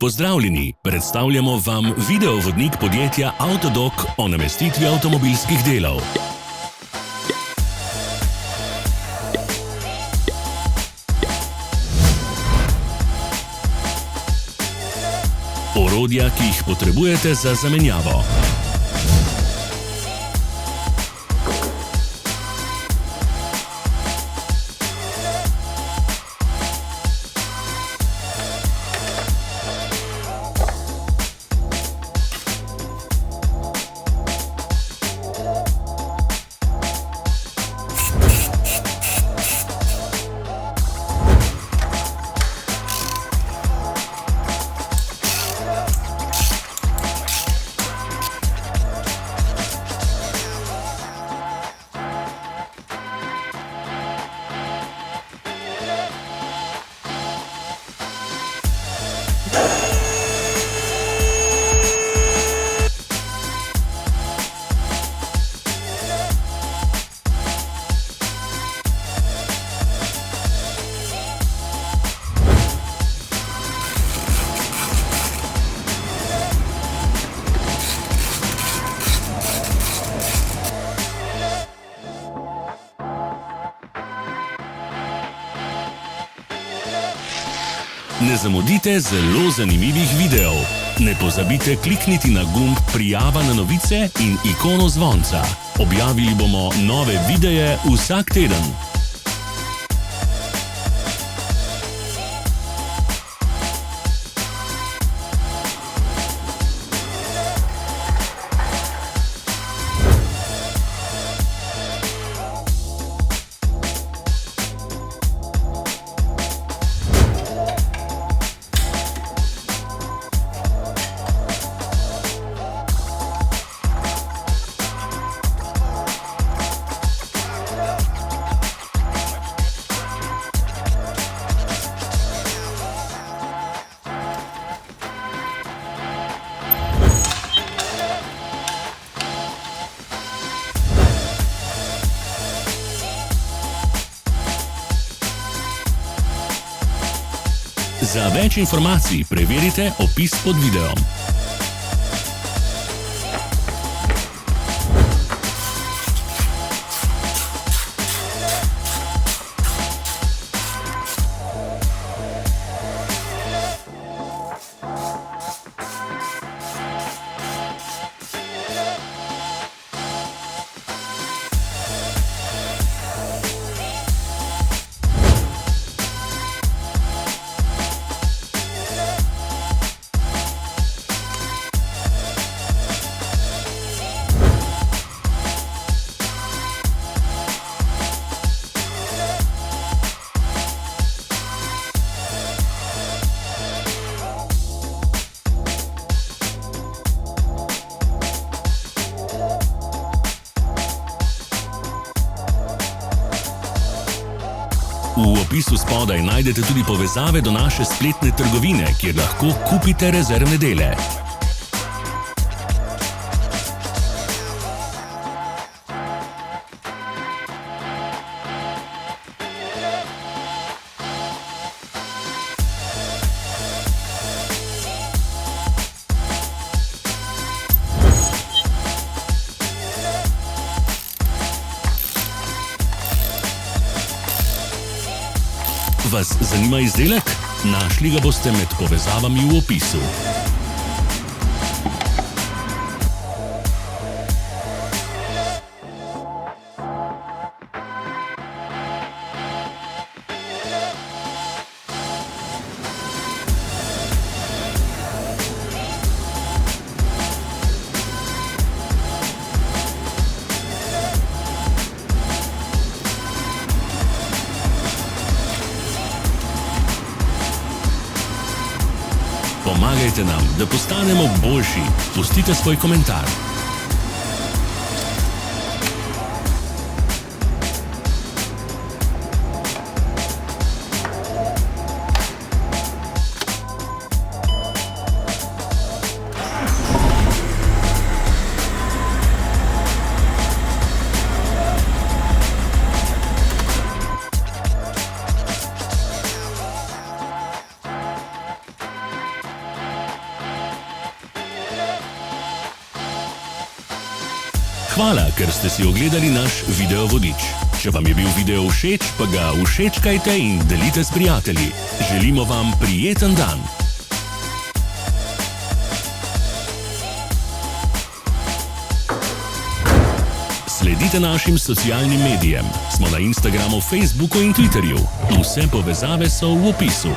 Pozdravljeni, predstavljamo vam videovodnik podjetja Avtodok o namestitvi avtomobilskih delov. Orodja, ki jih potrebujete za zamenjavo. Ne zamudite zelo zanimivih videov. Ne pozabite klikniti na gumb Prijava na novice in ikono zvonca. Objavili bomo nove videe vsak teden. Za več informacij preverite opis pod videom. V opisu spodaj najdete tudi povezave do naše spletne trgovine, kjer lahko kupite rezervne dele. Vas zanima izdelek? Našli ga boste med povezavami v opisu. Pomagajte nam, da postanemo boljši. Pustite svoj komentar. Hvala, ker ste si ogledali naš video vodič. Če vam je bil video všeč, pa ga všečkajte in delite s prijatelji. Želimo vam prijeten dan. Sledite našim socialnim medijem. Smo na Instagramu, Facebooku in Twitterju. Vse povezave so v opisu.